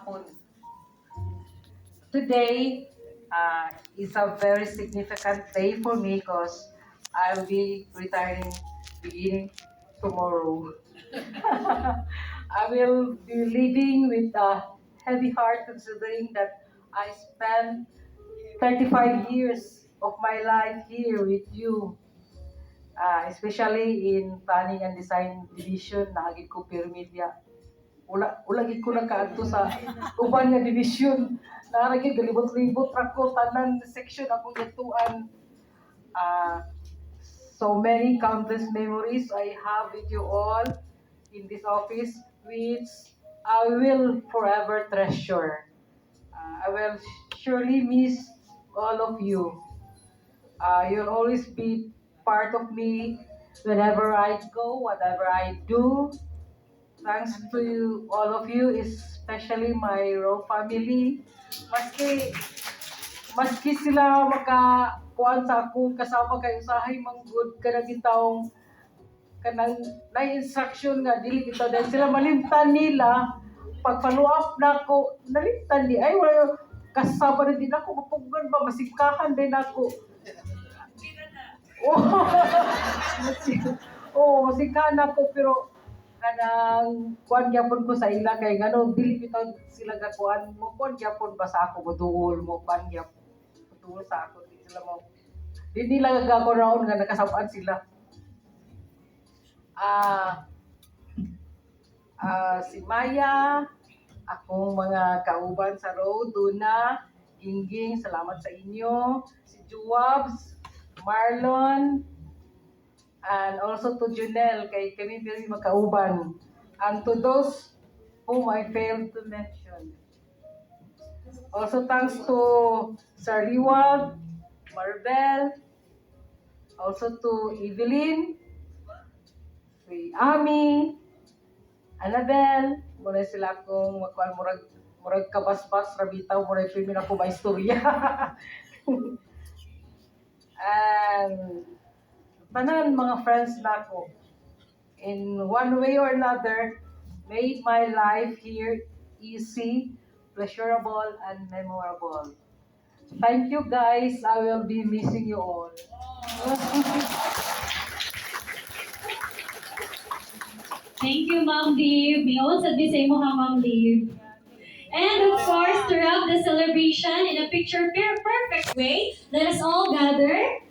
hapon. Today is a very significant day for me because I'll be retiring beginning tomorrow. I will be leaving with a heavy heart considering that I spent 35 years of my life here with you, especially in planning and design division na agi ko Media. Wala gid ko nakaadto sa uban nga division. Naragi galibot-libot ra ko tanan section akong gituan. Uh, so many countless memories I have with you all in this office, which I will forever treasure. I will surely miss all of you. You'll always be part of me whenever I go, whatever I do. Thanks to you, all of you, especially my Raw family. Maski, maski sila makakuan sa ako, kasama kay usahay manggod ka na gitawong kanang na-instruction nga dili bitaw dahil sila malimtan nila pag follow up na ako nalimtan di ay wala kasama na din ako mapugan ba masikahan din ako. Masikahan ako pero kanang kuan gyapon ko sa ila kay ngano dili bitaw sila gakuan mo kuan gyapon ba sa ako moduol mo kuan gyapon moduol sa ako di sila mo di nila gagawon raon nga nakasabaan sila. Si Maya, akong mga kauban sa road, Duna, Gingging, salamat sa inyo. Si Juwabs, Marlon, and also to Junel, kay kami very magkauban. And to those whom I failed to mention. Also thanks to Sir Liwag, Marvel, also to Evelyn, si Ami, Annabelle, muna sila akong magkuhan murag kabasbas, rabitaw, murag pimin ako ba istorya. And tanan mga friends na ako, in one way or another, made my life here easy, pleasurable, and memorable. Thank you guys. I will be missing you all. Thank you, Ma'am Dave. Mingon sa di sa imo ha, Ma'am Dave. And of course, to wrap the celebration in a picture perfect way, let us all gather